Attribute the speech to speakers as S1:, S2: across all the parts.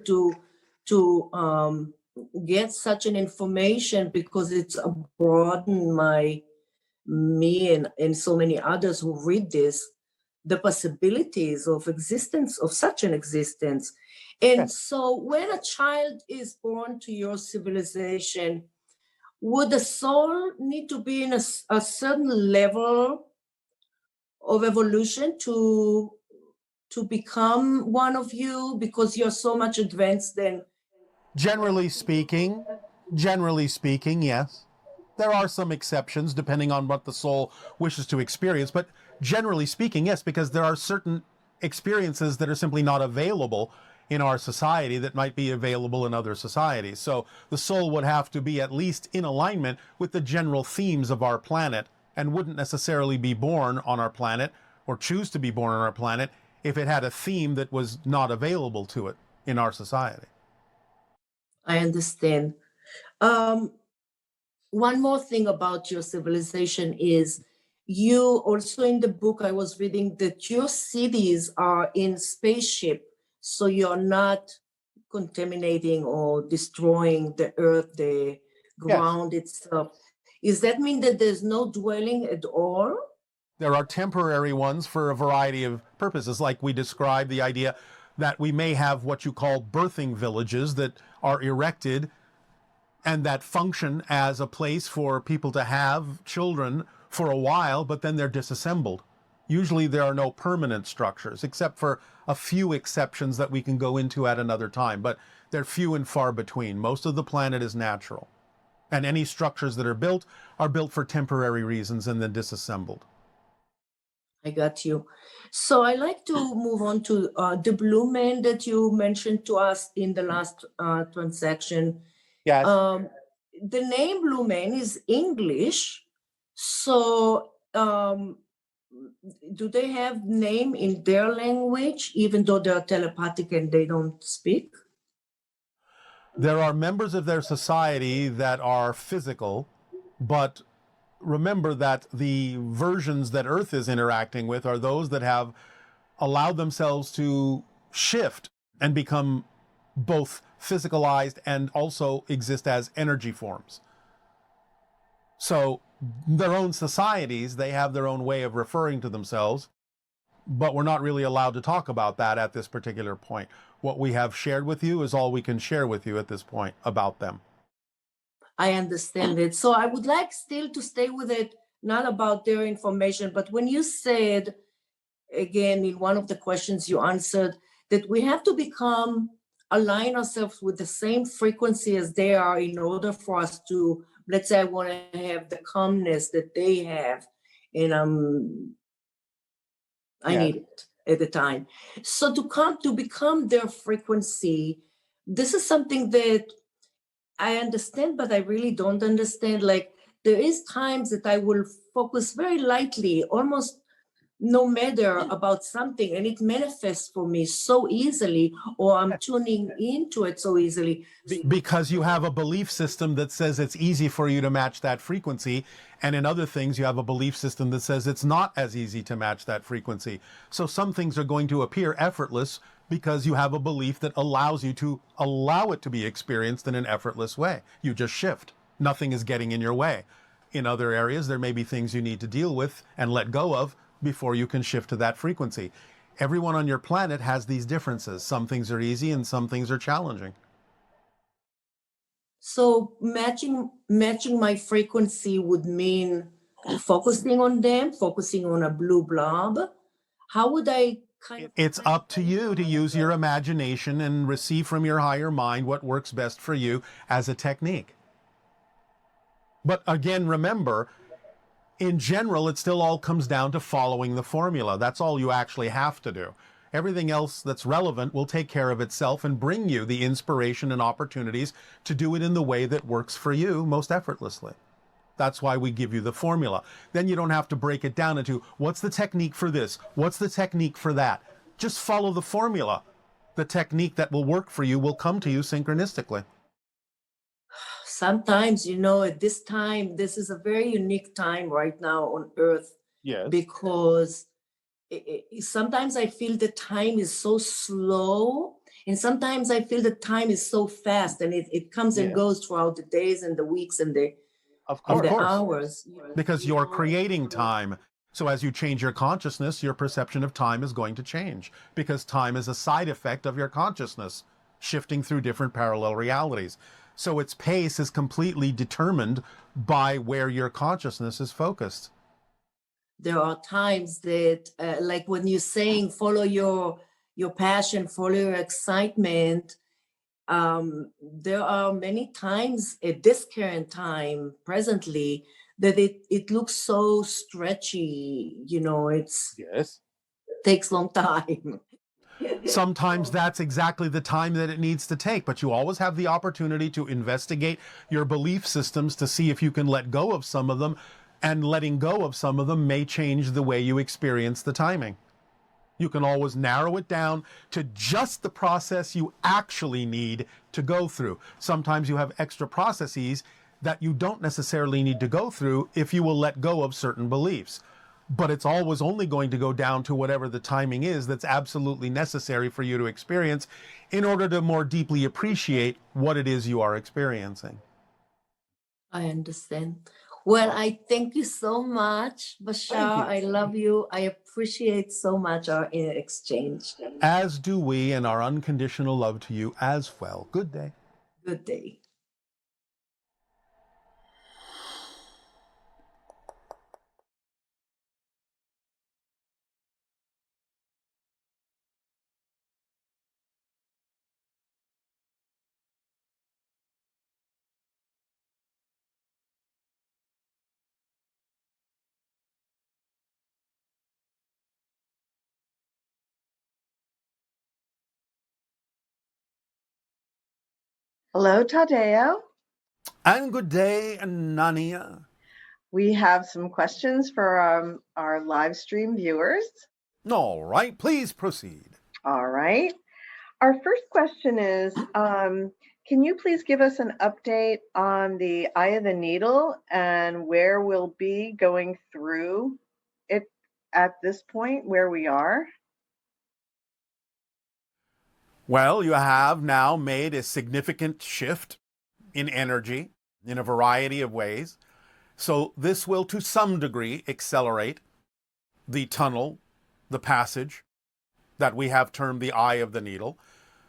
S1: to get such an information, because it's broadened me and so many others who read this, the possibilities of existence, of such an existence. And so when a child is born to your civilization, would the soul need to be in a certain level of evolution to become one of you, because you're so much advanced then?
S2: Generally speaking, yes. There are some exceptions depending on what the soul wishes to experience, but generally speaking, yes, because there are certain experiences that are simply not available in our society that might be available in other societies. So the soul would have to be at least in alignment with the general themes of our planet, and wouldn't necessarily be born on our planet or choose to be born on our planet if it had a theme that was not available to it in our society.
S1: I understand. One more thing about your civilization is, you also in the book I was reading that your cities are in spaceship, so you're not contaminating or destroying the earth, the ground itself. Does that mean that there's no dwelling at all?
S2: There are temporary ones for a variety of purposes, like we described the idea that we may have what you call birthing villages that are erected and that function as a place for people to have children for a while, but then they're disassembled. Usually there are no permanent structures, except for a few exceptions that we can go into at another time, but they're few and far between. Most of the planet is natural, and any structures that are built for temporary reasons and then disassembled.
S1: I got you. So I like to move on to the blue man that you mentioned to us in the last transaction.
S2: Yes.
S1: The name blue man is English. So do they have name in their language, even though they're telepathic and they don't speak?
S2: There are members of their society that are physical, but remember that the versions that Earth is interacting with are those that have allowed themselves to shift and become both physicalized and also exist as energy forms. So their own societies, they have their own way of referring to themselves, but we're not really allowed to talk about that at this particular point. What we have shared with you is all we can share with you at this point about them.
S1: I understand it. So I would like still to stay with it, not about their information, but when you said, again, in one of the questions you answered, that we have to align ourselves with the same frequency as they are in order for us to, let's say I want to have the calmness that they have, and I need it at the time. So to become their frequency, this is something that I understand, but I really don't understand. Like, there is times that I will focus very lightly, almost no matter about something, and it manifests for me so easily, or I'm tuning into it so easily.
S2: Because you have a belief system that says it's easy for you to match that frequency, and in other things you have a belief system that says it's not as easy to match that frequency. So some things are going to appear effortless because you have a belief that allows you to allow it to be experienced in an effortless way. You just shift. Nothing is getting in your way. In other areas, there may be things you need to deal with and let go of before you can shift to that frequency. Everyone on your planet has these differences. Some things are easy and some things are challenging.
S1: So matching my frequency would mean focusing on them, focusing on a blue blob. How would I
S2: It's up to you to use your imagination and receive from your higher mind what works best for you as a technique. But again, remember, in general, it still all comes down to following the formula. That's all you actually have to do. Everything else that's relevant will take care of itself and bring you the inspiration and opportunities to do it in the way that works for you most effortlessly. That's why we give you the formula. Then you don't have to break it down into what's the technique for this, what's the technique for that. Just follow the formula. The technique that will work for you will come to you synchronistically.
S1: Sometimes, at this time, this is a very unique time right now on Earth.
S2: Yes.
S1: Because sometimes I feel the time is so slow, And sometimes I feel the time is so fast, and it comes and goes throughout the days and the weeks and the
S2: Of
S1: the
S2: course,
S1: hours.
S2: because you're creating time. So as you change your consciousness, your perception of time is going to change, because time is a side effect of your consciousness shifting through different parallel realities. So its pace is completely determined by where your consciousness is focused.
S1: There are times that, like when you're saying, follow your passion, follow your excitement. There are many times at this current time, presently, that it looks so stretchy. It's
S2: Yes.
S1: takes long time.
S2: Sometimes that's exactly the time that it needs to take, but you always have the opportunity to investigate your belief systems to see if you can let go of some of them, and letting go of some of them may change the way you experience the timing. You can always narrow it down to just the process you actually need to go through. Sometimes you have extra processes that you don't necessarily need to go through if you will let go of certain beliefs. But it's always only going to go down to whatever the timing is that's absolutely necessary for you to experience in order to more deeply appreciate what it is you are experiencing.
S1: I understand. Well, I thank you so much, Bashar. I love you. I appreciate so much our exchange.
S2: As do we, and our unconditional love to you as well. Good day.
S1: Good day.
S3: Hello, Tadeo.
S2: And good day, Anania.
S3: We have some questions for our live stream viewers.
S2: All right, please proceed.
S3: All right. Our first question is, can you please give us an update on the Eye of the Needle and where we'll be going through it at this point, where we are?
S2: Well, you have now made a significant shift in energy in a variety of ways. So this will, to some degree, accelerate the tunnel, the passage that we have termed the Eye of the Needle.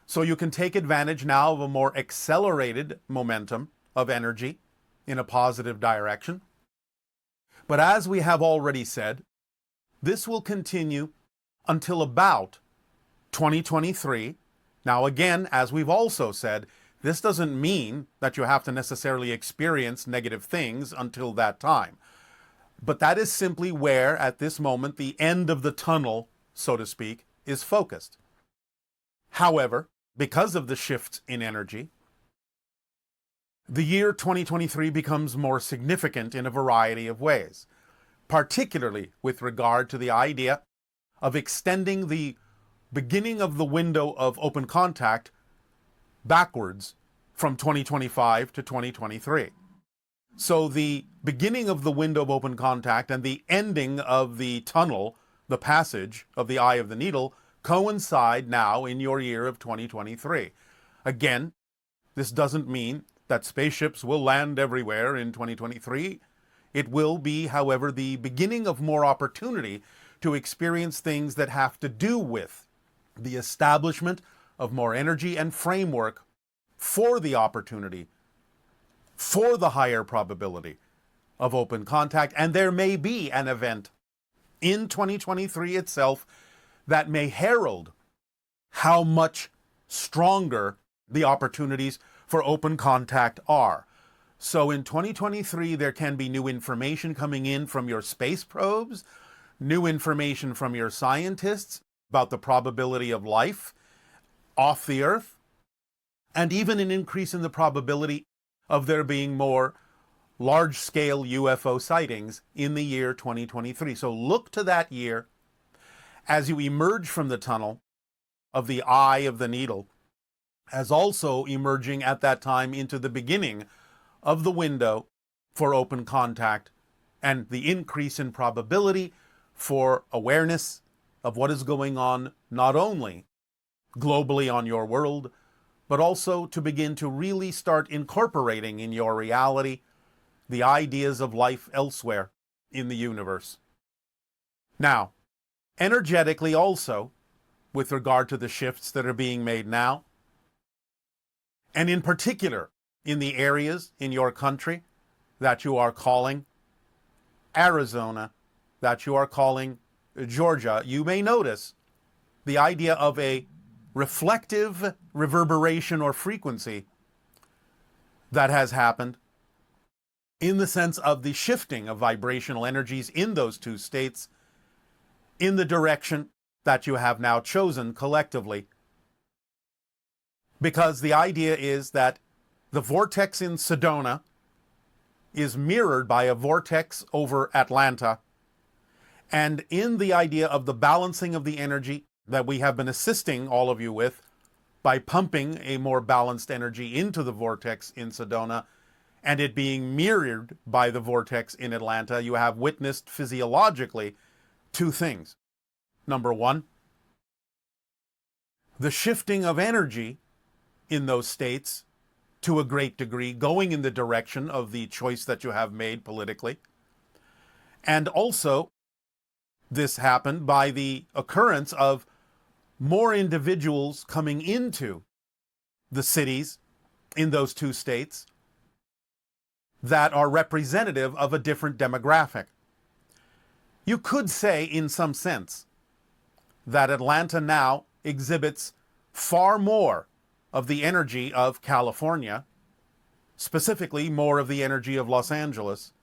S2: So you can take advantage now of a more accelerated momentum of energy in a positive direction. But as we have already said, this will continue until about 2023. Now, again, as we've also said, this doesn't mean that you have to necessarily experience negative things until that time. But that is simply where, at this moment, the end of the tunnel, so to speak, is focused. However, because of the shift in energy, the year 2023 becomes more significant in a variety of ways, particularly with regard to the idea of extending the beginning of the window of open contact backwards from 2025 to 2023. So the beginning of the window of open contact and the ending of the tunnel, the passage of the Eye of the Needle, coincide now in your year of 2023. Again, this doesn't mean that spaceships will land everywhere in 2023. It will be, however, the beginning of more opportunity to experience things that have to do with the establishment of more energy and framework for the opportunity, for the higher probability of open contact. And there may be an event in 2023 itself that may herald how much stronger the opportunities for open contact are. So in 2023, there can be new information coming in from your space probes, new information from your scientists about the probability of life off the Earth, and even an increase in the probability of there being more large-scale UFO sightings in the year 2023. So look to that year as you emerge from the tunnel of the Eye of the Needle, as also emerging at that time into the beginning of the window for open contact and the increase in probability for awareness of what is going on, not only globally on your world, but also to begin to really start incorporating in your reality the ideas of life elsewhere in the universe. Now, energetically also, with regard to the shifts that are being made now, and in particular in the areas in your country that you are calling Arizona, that you are calling Georgia, you may notice the idea of a reflective reverberation or frequency that has happened in the sense of the shifting of vibrational energies in those two states in the direction that you have now chosen collectively. Because the idea is that the vortex in Sedona is mirrored by a vortex over Atlanta. And in the idea of the balancing of the energy that we have been assisting all of you with by pumping a more balanced energy into the vortex in Sedona and it being mirrored by the vortex in Atlanta, you have witnessed physiologically two things. Number one, the shifting of energy in those states to a great degree, going in the direction of the choice that you have made politically. And also, this happened by the occurrence of more individuals coming into the cities in those two states that are representative of a different demographic. You could say, in some sense, that Atlanta now exhibits far more of the energy of California, specifically more of the energy of Los Angeles,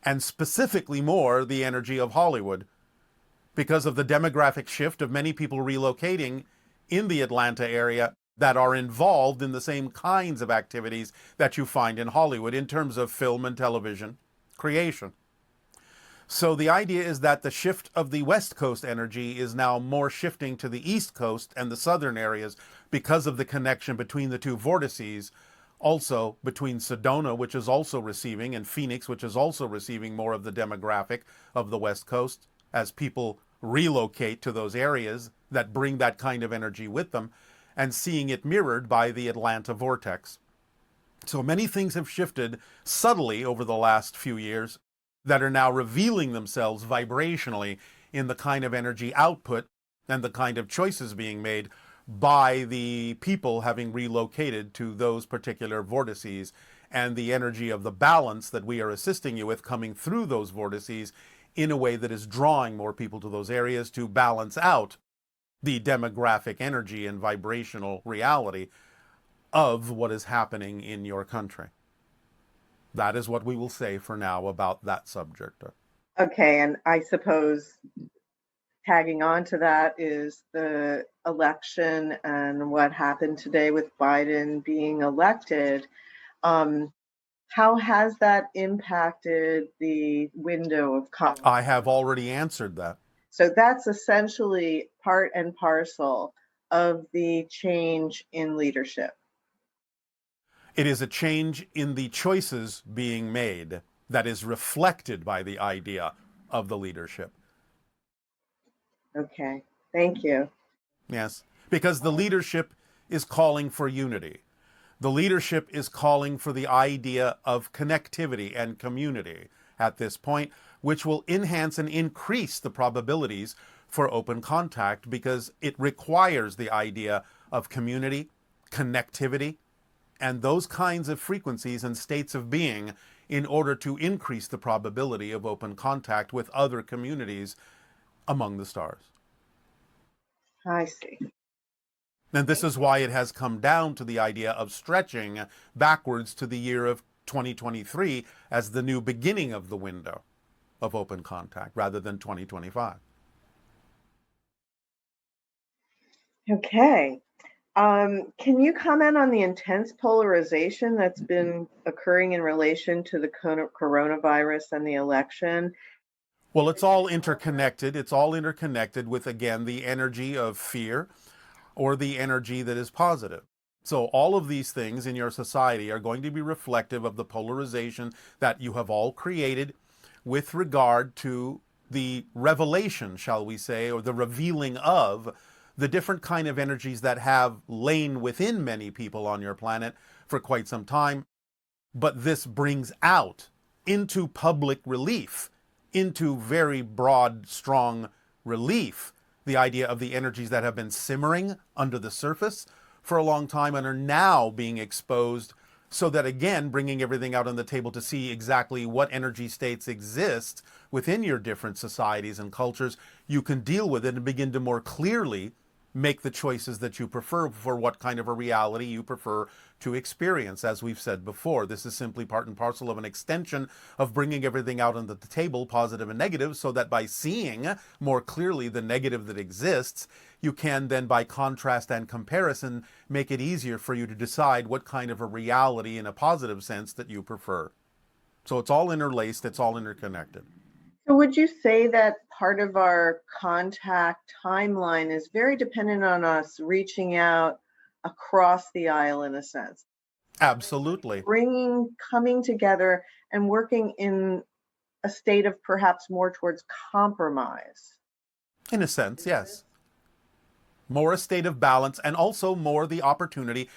S2: and specifically more the energy of Hollywood, because of the demographic shift of many people relocating in the Atlanta area that are involved in the same kinds of activities that you find in Hollywood in terms of film and television creation. So the idea is that the shift of the West Coast energy is now more shifting to the East Coast and the southern areas because of the connection between the two vortices, also between Sedona, which is also receiving, and Phoenix, which is also receiving more of the demographic of the West Coast as people relocate to those areas that bring that kind of energy with them, and seeing it mirrored by the Atlanta vortex. So many things have shifted subtly over the last few years that are now revealing themselves vibrationally in the kind of energy output and the kind of choices being made by the people having relocated to those particular vortices, and the energy of the balance that we are assisting you with coming through those vortices in a way that is drawing more people to those areas to balance out the demographic energy and vibrational reality of what is happening in your country. That is what we will say for now about that subject.
S3: Okay, and I suppose tagging on to that is the election and what happened today with Biden being elected. How has that impacted the window of comment?
S2: I have already answered that.
S3: So that's essentially part and parcel of the change in leadership.
S2: It is a change in the choices being made that is reflected by the idea of the leadership.
S3: Okay, thank you.
S2: Yes, because the leadership is calling for unity. The leadership is calling for the idea of connectivity and community at this point, which will enhance and increase the probabilities for open contact because it requires the idea of community, connectivity, and those kinds of frequencies and states of being in order to increase the probability of open contact with other communities among the stars.
S3: I see.
S2: And this is why it has come down to the idea of stretching backwards to the year of 2023 as the new beginning of the window of open contact rather than 2025.
S3: Okay. Can you comment on the intense polarization that's been occurring in relation to the coronavirus and the election?
S2: Well, it's all interconnected. It's all interconnected with, again, the energy of fear or the energy that is positive. So all of these things in your society are going to be reflective of the polarization that you have all created with regard to the revelation, shall we say, or the revealing of the different kind of energies that have lain within many people on your planet for quite some time. But this brings out into public relief, into very broad, strong relief, the idea of the energies that have been simmering under the surface for a long time and are now being exposed, so that, again, bringing everything out on the table to see exactly what energy states exist within your different societies and cultures, you can deal with it and begin to more clearly make the choices that you prefer for what kind of a reality you prefer to experience. As we've said before, this is simply part and parcel of an extension of bringing everything out on the table, positive and negative, so that by seeing more clearly the negative that exists, you can then, by contrast and comparison, make it easier for you to decide what kind of a reality in a positive sense that you prefer. So it's all interlaced, it's all interconnected.
S3: So would you say that part of our contact timeline is very dependent on us reaching out across the aisle, in a sense?
S2: Absolutely.
S3: Coming together and working in a state of perhaps more towards compromise?
S2: In a sense, yes. More a state of balance, and also more the opportunity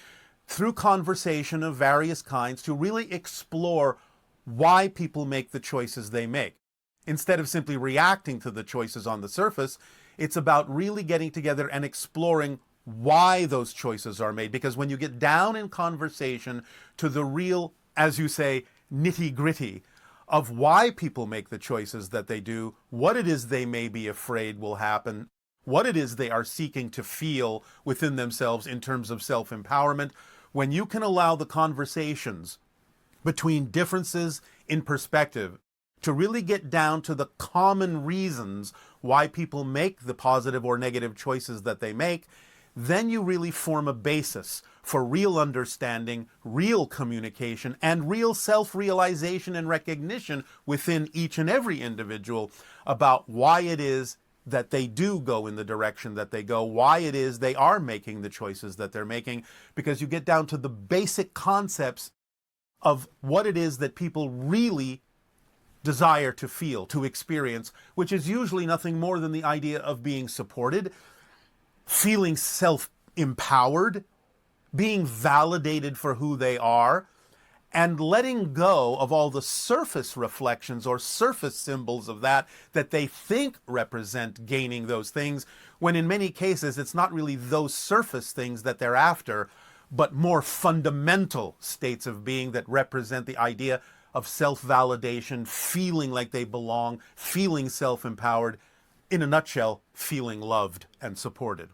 S2: through conversation of various kinds to really explore why people make the choices they make. Instead of simply reacting to the choices on the surface, it's about really getting together and exploring why those choices are made. Because when you get down in conversation to the real, as you say, nitty-gritty of why people make the choices that they do, what it is they may be afraid will happen, what it is they are seeking to feel within themselves in terms of self-empowerment, when you can allow the conversations between differences in perspective to really get down to the common reasons why people make the positive or negative choices that they make, then you really form a basis for real understanding, real communication, and real self-realization and recognition within each and every individual about why it is that they do go in the direction that they go, why it is they are making the choices that they're making, because you get down to the basic concepts of what it is that people really desire to feel, to experience, which is usually nothing more than the idea of being supported, feeling self-empowered, being validated for who they are, and letting go of all the surface reflections or surface symbols of that they think represent gaining those things, when in many cases it's not really those surface things that they're after, but more fundamental states of being that represent the idea of self-validation, feeling like they belong, feeling self-empowered, in a nutshell, feeling loved and supported.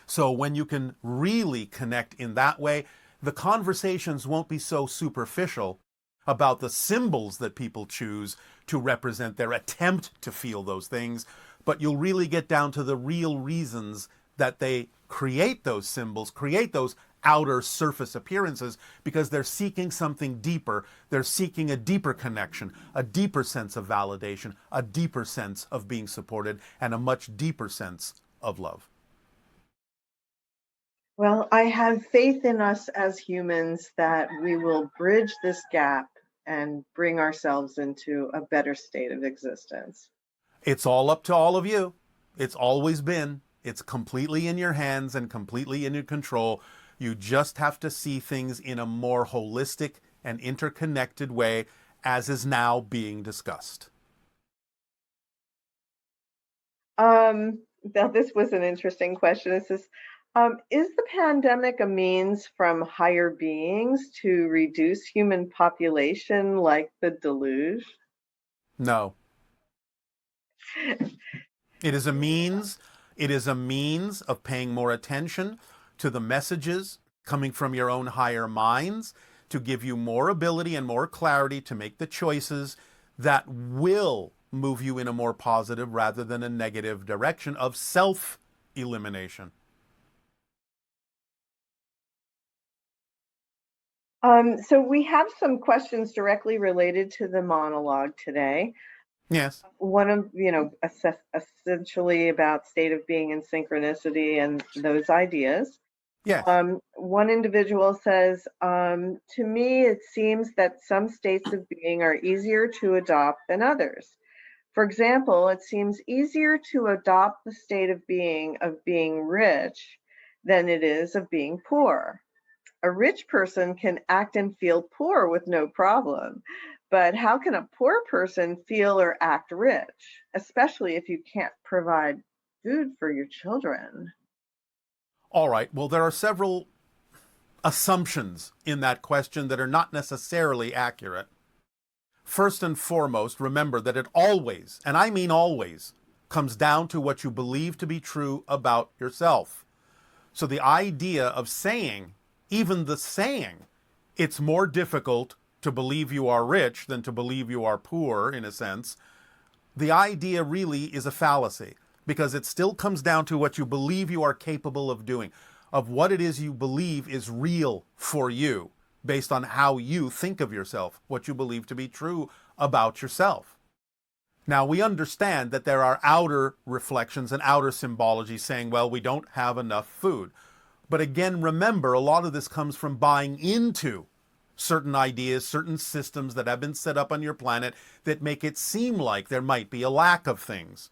S2: So when you can really connect in that way, the conversations won't be so superficial about the symbols that people choose to represent their attempt to feel those things, but you'll really get down to the real reasons that they create those symbols, create those outer surface appearances, because they're seeking something deeper. They're seeking a deeper connection, a deeper sense of validation, a deeper sense of being supported, and a much deeper sense of love.
S3: Well, I have faith in us as humans that we will bridge this gap and bring ourselves into a better state of existence.
S2: It's all up to all of you. It's always been. It's completely in your hands and completely in your control. You just have to see things in a more holistic and interconnected way, as is now being discussed.
S3: Now, this was an interesting question. It says, is the pandemic a means from higher beings to reduce human population like the deluge?
S2: No. It is a means. It is a means of paying more attention to the messages coming from your own higher minds, to give you more ability and more clarity to make the choices that will move you in a more positive rather than a negative direction of self-elimination.
S3: So we have some questions directly related to the monologue today.
S2: Yes.
S3: One of, essentially about state of being and synchronicity and those ideas.
S2: Yes.
S3: One individual says, to me, it seems that some states of being are easier to adopt than others. For example, it seems easier to adopt the state of being rich than it is of being poor. A rich person can act and feel poor with no problem, but how can a poor person feel or act rich, especially if you can't provide food for your children?
S2: All right, well, there are several assumptions in that question that are not necessarily accurate. First and foremost, remember that it always, and I mean always, comes down to what you believe to be true about yourself. So the idea of saying, even the saying, it's more difficult to believe you are rich than to believe you are poor, in a sense, the idea really is a fallacy, because it still comes down to what you believe you are capable of doing, of what it is you believe is real for you, based on how you think of yourself, what you believe to be true about yourself. Now, we understand that there are outer reflections and outer symbology saying, well, we don't have enough food. But again, remember, a lot of this comes from buying into certain ideas, certain systems that have been set up on your planet that make it seem like there might be a lack of things.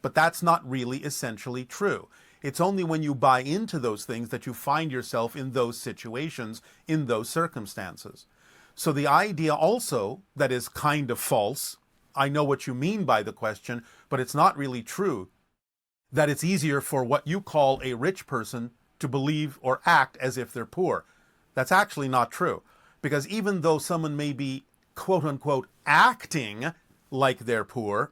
S2: But that's not really essentially true. It's only when you buy into those things that you find yourself in those situations, in those circumstances. So the idea also that is kind of false, I know what you mean by the question, but it's not really true, that it's easier for what you call a rich person to believe or act as if they're poor. That's actually not true. Because even though someone may be, quote unquote, acting like they're poor,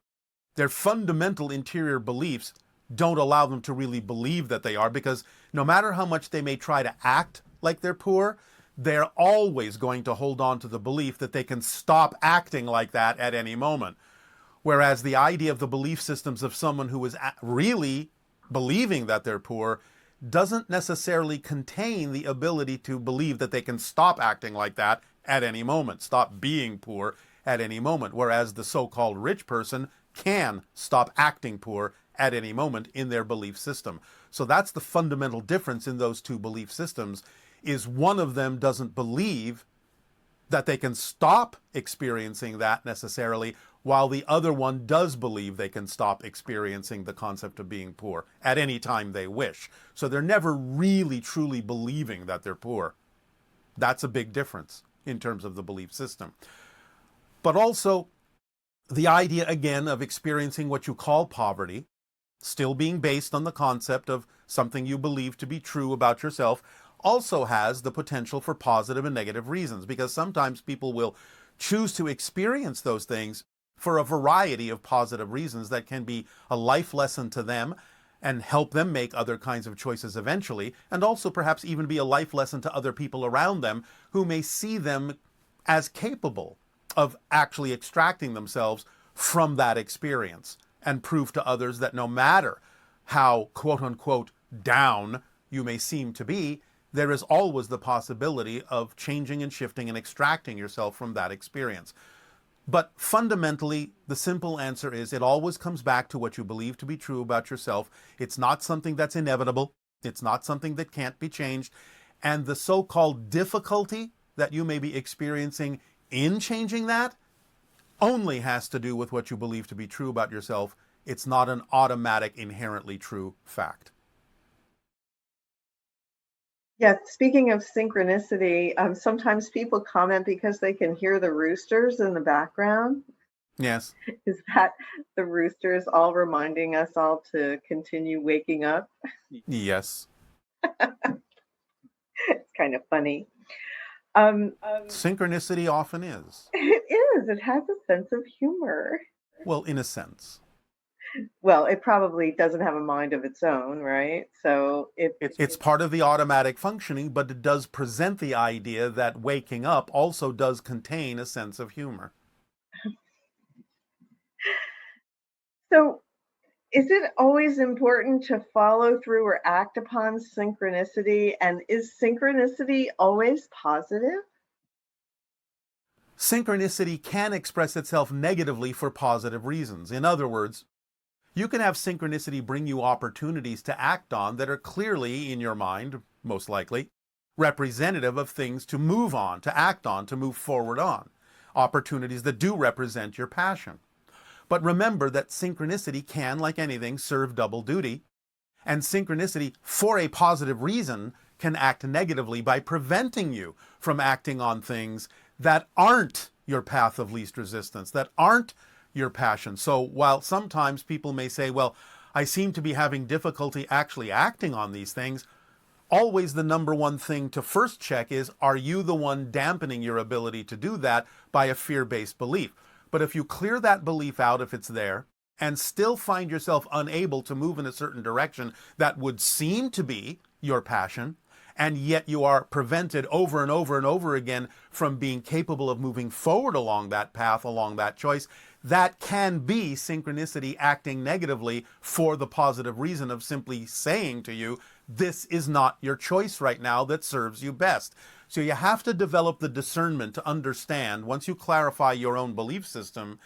S2: their fundamental interior beliefs don't allow them to really believe that they are, because no matter how much they may try to act like they're poor, they're always going to hold on to the belief that they can stop acting like that at any moment. Whereas the idea of the belief systems of someone who is really believing that they're poor doesn't necessarily contain the ability to believe that they can stop acting like that at any moment, stop being poor at any moment, whereas the so-called rich person can stop acting poor at any moment in their belief system. So that's the fundamental difference in those two belief systems, is one of them doesn't believe that they can stop experiencing that necessarily, while the other one does believe they can stop experiencing the concept of being poor at any time they wish. So they're never really truly believing that they're poor. That's a big difference in terms of the belief system. But also the idea, again, of experiencing what you call poverty, still being based on the concept of something you believe to be true about yourself, also has the potential for positive and negative reasons, because sometimes people will choose to experience those things for a variety of positive reasons that can be a life lesson to them and help them make other kinds of choices eventually, and also perhaps even be a life lesson to other people around them who may see them as capable of actually extracting themselves from that experience, and prove to others that no matter how quote-unquote down you may seem to be, there is always the possibility of changing and shifting and extracting yourself from that experience. But fundamentally, the simple answer is it always comes back to what you believe to be true about yourself. It's not something that's inevitable. It's not something that can't be changed. And the so-called difficulty that you may be experiencing in changing that only has to do with what you believe to be true about yourself. It's not an automatic, inherently true fact.
S3: Yeah, speaking of synchronicity, sometimes people comment because they can hear the roosters in the background.
S2: Yes.
S3: Is that the roosters all reminding us all to continue waking up?
S2: Yes.
S3: It's kind of funny.
S2: Synchronicity often is.
S3: It is. It has a sense of humor.
S2: Well, in a sense.
S3: Well, it probably doesn't have a mind of its own, right? So
S2: It's part of the automatic functioning, but it does present the idea that waking up also does contain a sense of humor.
S3: So is it always important to follow through or act upon synchronicity? And is synchronicity always positive?
S2: Synchronicity can express itself negatively for positive reasons. In other words, you can have synchronicity bring you opportunities to act on that are clearly, in your mind, most likely, representative of things to move on, to act on, to move forward on. Opportunities that do represent your passion. But remember that synchronicity can, like anything, serve double duty. And synchronicity, for a positive reason, can act negatively by preventing you from acting on things that aren't your path of least resistance, that aren't your passion. So while sometimes people may say, well, I seem to be having difficulty actually acting on these things, always the number one thing to first check is, are you the one dampening your ability to do that by a fear-based belief? But if you clear that belief out, if it's there, and still find yourself unable to move in a certain direction that would seem to be your passion, and yet you are prevented over and over and over again from being capable of moving forward along that path, along that choice, that can be synchronicity acting negatively for the positive reason of simply saying to you, this is not your choice right now that serves you best. So you have to develop the discernment to understand, once you clarify your own belief system,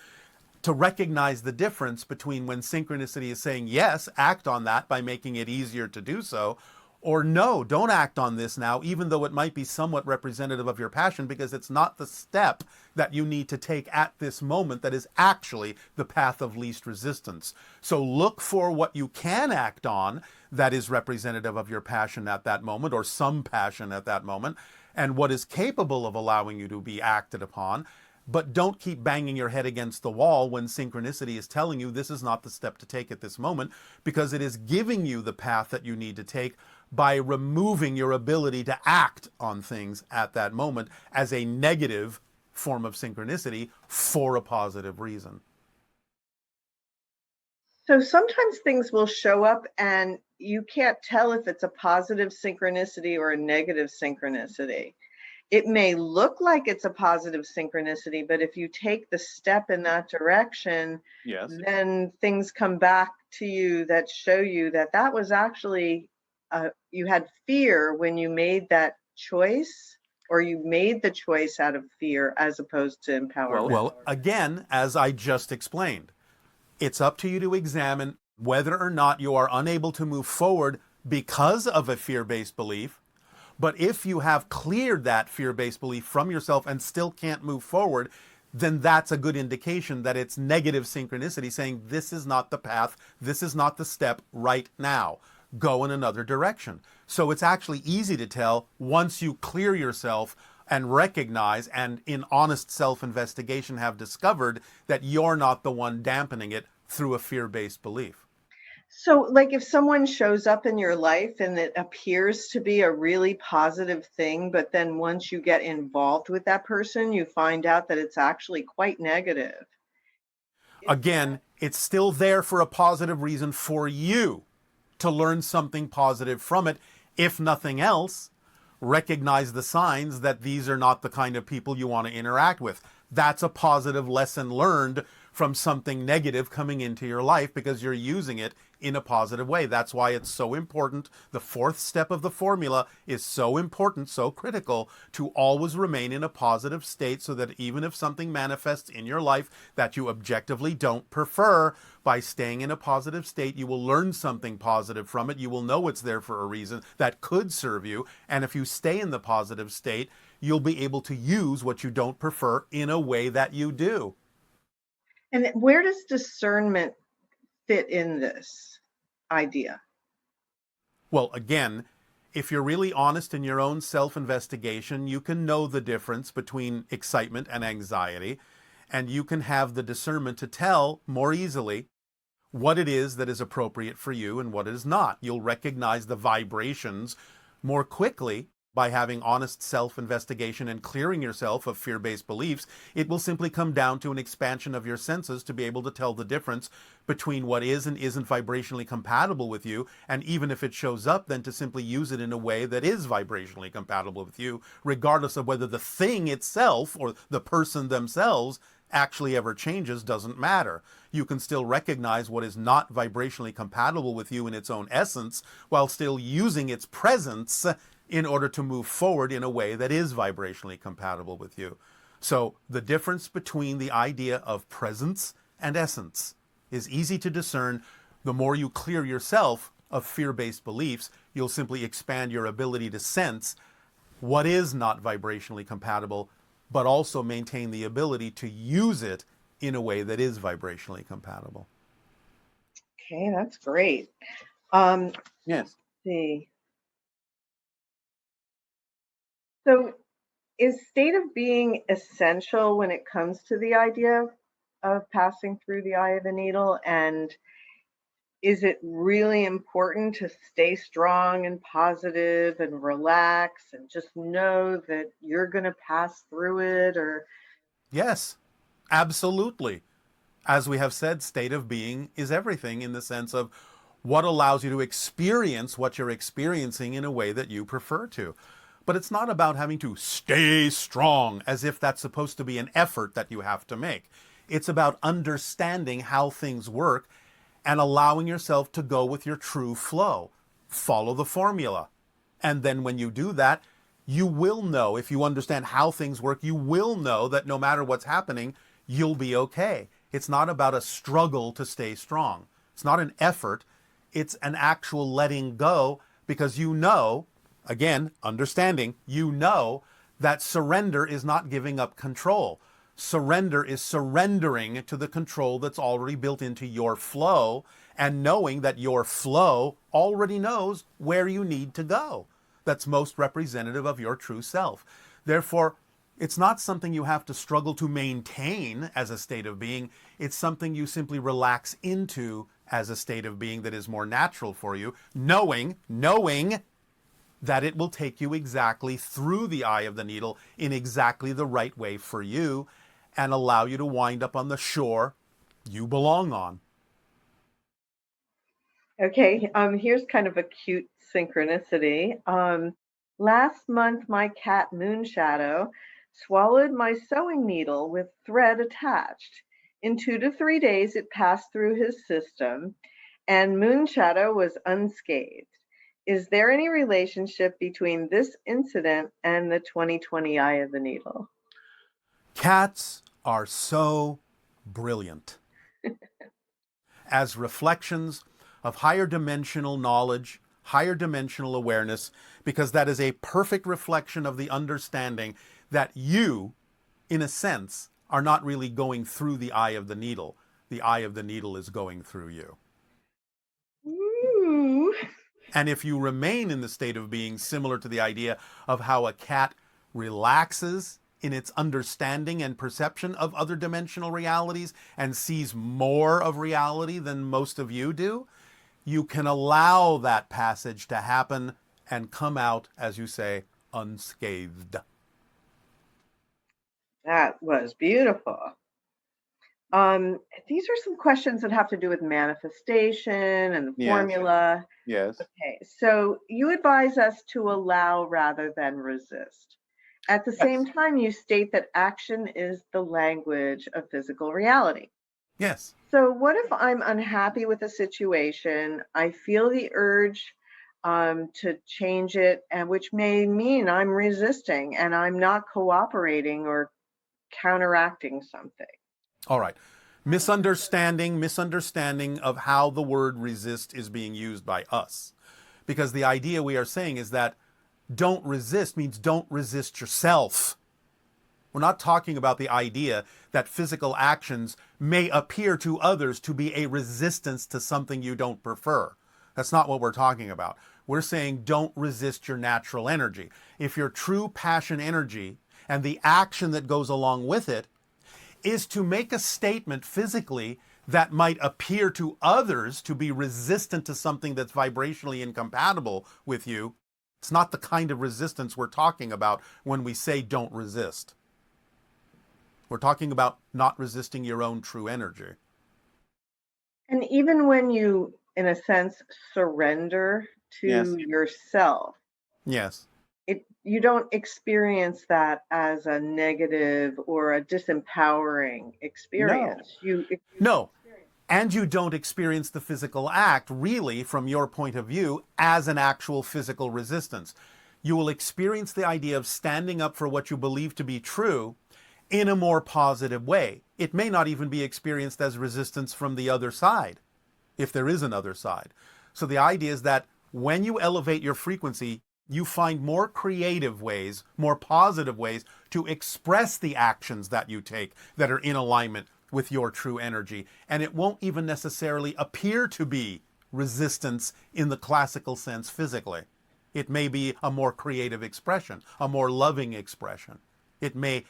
S2: to recognize the difference between when synchronicity is saying, yes, act on that by making it easier to do so, or no, don't act on this now, even though it might be somewhat representative of your passion, because it's not the step that you need to take at this moment that is actually the path of least resistance. So look for what you can act on that is representative of your passion at that moment, or some passion at that moment, and what is capable of allowing you to be acted upon. But don't keep banging your head against the wall when synchronicity is telling you this is not the step to take at this moment, because it is giving you the path that you need to take by removing your ability to act on things at that moment as a negative form of synchronicity for a positive reason.
S3: So sometimes things will show up and you can't tell if it's a positive synchronicity or a negative synchronicity. It may look like it's a positive synchronicity, but if you take the step in that direction,
S2: Yes.
S3: then things come back to you that show you that that was actually, you had fear when you made that choice, or you made the choice out of fear as opposed to empowerment.
S2: Well, again, as I just explained, it's up to you to examine whether or not you are unable to move forward because of a fear-based belief. But if you have cleared that fear-based belief from yourself and still can't move forward, then that's a good indication that it's negative synchronicity saying this is not the path, this is not the step right now. Go in another direction. So it's actually easy to tell once you clear yourself and recognize and in honest self-investigation have discovered that you're not the one dampening it through a fear-based belief.
S3: So, like, if someone shows up in your life and it appears to be a really positive thing, but then once you get involved with that person, you find out that it's actually quite negative.
S2: Again, it's still there for a positive reason for you to learn something positive from it. If nothing else, recognize the signs that these are not the kind of people you want to interact with. That's a positive lesson learned from something negative coming into your life because you're using it in a positive way. That's why it's so important. The fourth step of the formula is so important, so critical, to always remain in a positive state so that even if something manifests in your life that you objectively don't prefer, by staying in a positive state, you will learn something positive from it. You will know it's there for a reason that could serve you. And if you stay in the positive state, you'll be able to use what you don't prefer in a way that you do.
S3: And where does discernment fit in this idea?
S2: Well, again, if you're really honest in your own self-investigation, you can know the difference between excitement and anxiety, and you can have the discernment to tell more easily what it is that is appropriate for you and what is not. You'll recognize the vibrations more quickly by having honest self-investigation and clearing yourself of fear-based beliefs. It will simply come down to an expansion of your senses to be able to tell the difference between what is and isn't vibrationally compatible with you, and even if it shows up, then to simply use it in a way that is vibrationally compatible with you, regardless of whether the thing itself or the person themselves actually ever changes. Doesn't matter. You can still recognize what is not vibrationally compatible with you in its own essence while still using its presence in order to move forward in a way that is vibrationally compatible with you. So the difference between the idea of presence and essence is easy to discern. The more you clear yourself of fear-based beliefs, you'll simply expand your ability to sense what is not vibrationally compatible, but also maintain the ability to use it in a way that is vibrationally compatible.
S3: Okay, that's great.
S4: Yes.
S3: See. So is state of being essential when it comes to the idea of passing through the eye of the needle? And is it really important to stay strong and positive and relax and just know that you're going to pass through it? Or
S2: Yes, absolutely. As we have said, state of being is everything in the sense of what allows you to experience what you're experiencing in a way that you prefer to. But it's not about having to stay strong as if that's supposed to be an effort that you have to make. It's about understanding how things work and allowing yourself to go with your true flow. Follow the formula. And then when you do that, you will know, if you understand how things work, you will know that no matter what's happening, you'll be okay. It's not about a struggle to stay strong. It's not an effort. It's an actual letting go, because you know, again, understanding, you know that surrender is not giving up control. Surrender is surrendering to the control that's already built into your flow, and knowing that your flow already knows where you need to go. That's most representative of your true self. Therefore, it's not something you have to struggle to maintain as a state of being. It's something you simply relax into as a state of being that is more natural for you, knowing that it will take you exactly through the eye of the needle in exactly the right way for you, and allow you to wind up on the shore you belong on.
S3: okay, here's kind of a cute synchronicity. Last month, my cat Moonshadow swallowed my sewing needle with thread attached. In 2 to 3 days, it passed through his system, and Moonshadow was unscathed. Is there any relationship between this incident and the 2020 Eye of the Needle?
S2: Cats are so brilliant. As reflections of higher dimensional knowledge, higher dimensional awareness, because that is a perfect reflection of the understanding that you, in a sense, are not really going through the eye of the needle. The eye of the needle is going through you.
S3: Ooh.
S2: And if you remain in the state of being similar to the idea of how a cat relaxes in its understanding and perception of other dimensional realities and sees more of reality than most of you do, you can allow that passage to happen and come out, as you say, unscathed.
S3: That was beautiful. These are some questions that have to do with manifestation and the
S4: Yes.
S3: formula.
S4: Yes.
S3: Okay, so you advise us to allow rather than resist. At the same time, you state that action is the language of physical reality.
S2: Yes.
S3: So, what if I'm unhappy with a situation? I feel the urge to change it, and which may mean I'm resisting and I'm not cooperating or counteracting something.
S2: All right. Misunderstanding of how the word resist is being used by us. Because the idea we are saying is that don't resist means don't resist yourself. We're not talking about the idea that physical actions may appear to others to be a resistance to something you don't prefer. That's not what we're talking about. We're saying don't resist your natural energy. If your true passion energy and the action that goes along with it is to make a statement physically that might appear to others to be resistant to something that's vibrationally incompatible with you, it's not the kind of resistance we're talking about when we say don't resist. We're talking about not resisting your own true energy.
S3: And even when you, in a sense, surrender to
S4: Yes.
S3: yourself,
S2: Yes.
S3: you don't experience that as a negative or a disempowering experience.
S2: No. And you don't experience the physical act, really, from your point of view, as an actual physical resistance. You will experience the idea of standing up for what you believe to be true in a more positive way. It may not even be experienced as resistance from the other side, if there is another side. So the idea is that when you elevate your frequency, you find more creative ways, more positive ways to express the actions that you take that are in alignment with your true energy. And it won't even necessarily appear to be resistance in the classical sense physically. It may be a more creative expression, a more loving expression. It may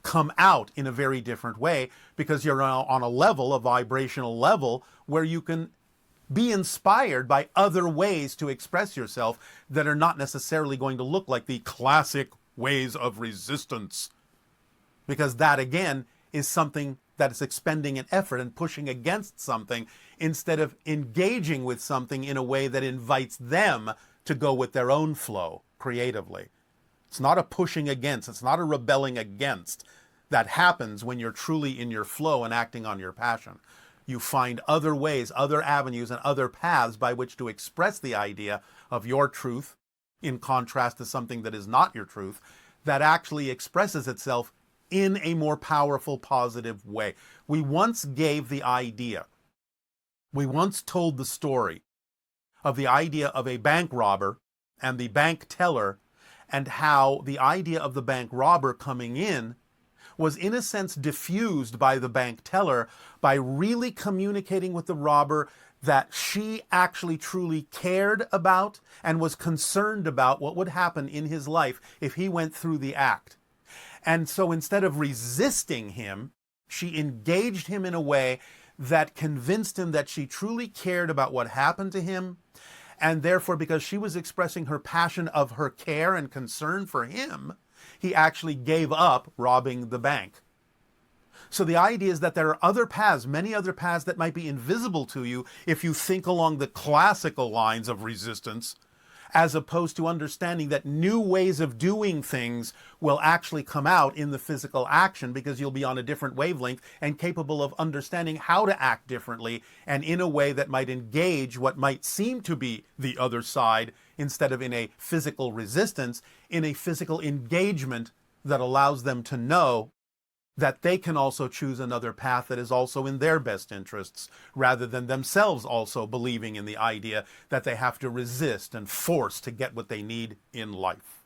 S2: come out in a very different way because you're on a level, a vibrational level, where you can be inspired by other ways to express yourself that are not necessarily going to look like the classic ways of resistance. Because that, again, is something that is expending an effort and pushing against something instead of engaging with something in a way that invites them to go with their own flow creatively. It's not a pushing against, it's not a rebelling against. That happens when you're truly in your flow and acting on your passion. You find other ways, other avenues, and other paths by which to express the idea of your truth in contrast to something that is not your truth, that actually expresses itself in a more powerful, positive way. We once gave the idea, we once told the story of the idea of a bank robber and the bank teller, and how the idea of the bank robber coming in was in a sense diffused by the bank teller by really communicating with the robber that she actually truly cared about and was concerned about what would happen in his life if he went through the act. And so instead of resisting him, she engaged him in a way that convinced him that she truly cared about what happened to him. And therefore, because she was expressing her passion of her care and concern for him, he actually gave up robbing the bank. So the idea is that there are other paths, many other paths that might be invisible to you if you think along the classical lines of resistance, as opposed to understanding that new ways of doing things will actually come out in the physical action because you'll be on a different wavelength and capable of understanding how to act differently and in a way that might engage what might seem to be the other side instead of in a physical resistance, in a physical engagement that allows them to know that they can also choose another path that is also in their best interests, rather than themselves also believing in the idea that they have to resist and force to get what they need in life.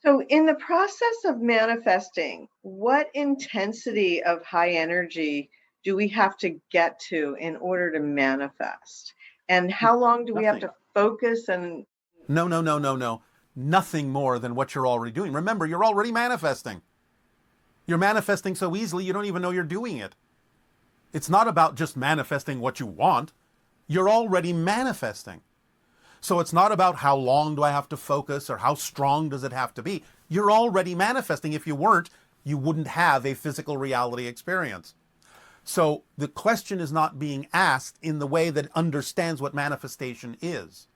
S3: So in the process of manifesting, what intensity of high energy do we have to get to in order to manifest? And how long do we have to focus and...
S2: No. Nothing more than what you're already doing. Remember, you're already manifesting. You're manifesting so easily you don't even know you're doing it. It's not about just manifesting what you want. You're already manifesting. So it's not about how long do I have to focus or how strong does it have to be. You're already manifesting. If you weren't, you wouldn't have a physical reality experience. So the question is not being asked in the way that understands what manifestation is.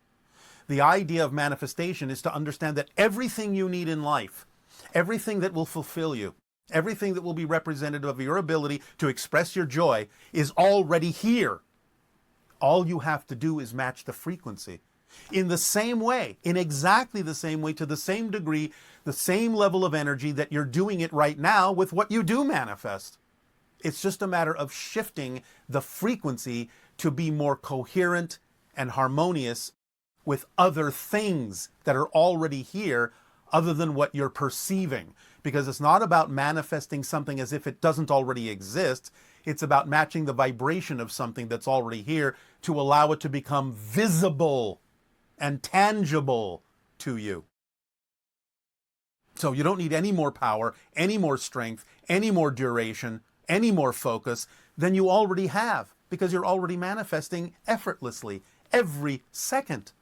S2: The idea of manifestation is to understand that everything you need in life, everything that will fulfill you, everything that will be representative of your ability to express your joy is already here. All you have to do is match the frequency. In the same way, in exactly the same way, to the same degree, the same level of energy that you're doing it right now with what you do manifest. It's just a matter of shifting the frequency to be more coherent and harmonious with other things that are already here other than what you're perceiving. Because it's not about manifesting something as if it doesn't already exist. It's about matching the vibration of something that's already here to allow it to become visible and tangible to you. So you don't need any more power, any more strength, any more duration, any more focus than you already have, because you're already manifesting effortlessly every second.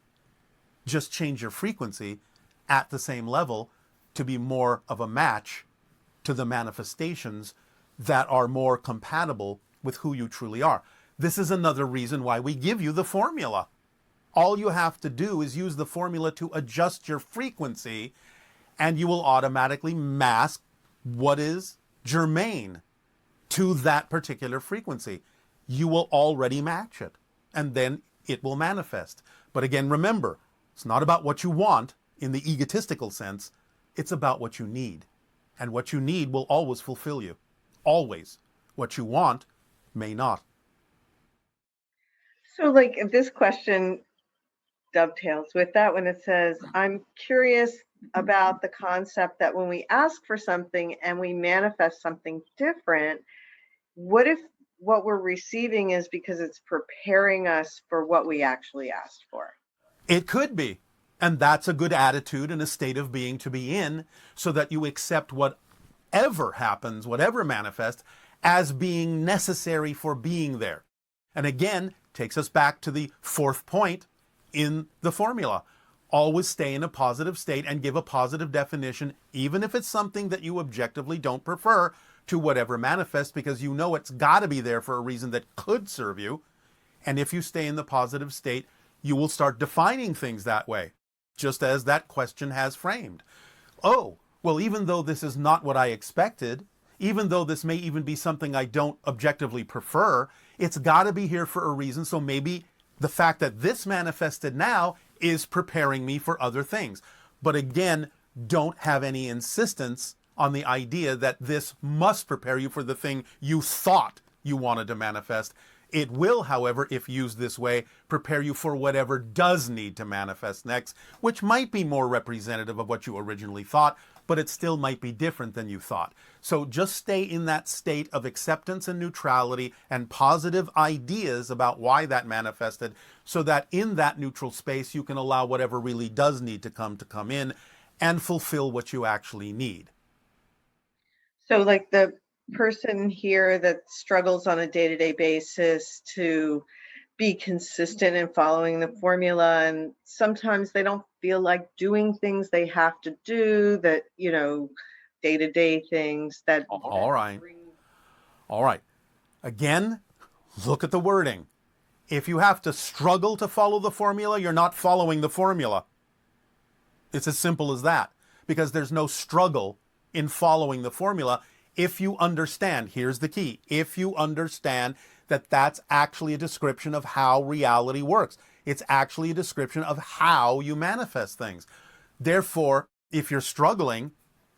S2: Just change your frequency at the same level to be more of a match to the manifestations that are more compatible with who you truly are. This is another reason why we give you the formula. All you have to do is use the formula to adjust your frequency, and you will automatically mask what is germane to that particular frequency. You will already match it, and then it will manifest. But again, remember, it's not about what you want in the egotistical sense. It's about what you need. And what you need will always fulfill you. Always. What you want may not.
S3: So like this question dovetails with that when it says, I'm curious about the concept that when we ask for something and we manifest something different, what if what we're receiving is because it's preparing us for what we actually asked for?
S2: It could be. And that's a good attitude and a state of being to be in, so that you accept whatever happens, whatever manifests, as being necessary for being there. And again, takes us back to the fourth point in the formula. Always stay in a positive state and give a positive definition, even if it's something that you objectively don't prefer, to whatever manifests, because you know it's got to be there for a reason that could serve you. And if you stay in the positive state, you will start defining things that way, just as that question has framed. Oh, well, even though this is not what I expected, even though this may even be something I don't objectively prefer, it's got to be here for a reason. So maybe the fact that this manifested now is preparing me for other things. But again, don't have any insistence on the idea that this must prepare you for the thing you thought you wanted to manifest. It will, however, if used this way, prepare you for whatever does need to manifest next, which might be more representative of what you originally thought, but it still might be different than you thought. So just stay in that state of acceptance and neutrality and positive ideas about why that manifested, so that in that neutral space you can allow whatever really does need to come in and fulfill what you actually need.
S3: So like the person here that struggles on a day-to-day basis to be consistent in following the formula, and sometimes they don't feel like doing things they have to do, that, day-to-day things that
S2: All right. Again, look at the wording. If you have to struggle to follow the formula, you're not following the formula. It's as simple as that, because there's no struggle in following the formula if you understand, here's the key, if you understand that that's actually a description of how reality works. It's actually a description of how you manifest things. Therefore, if you're struggling,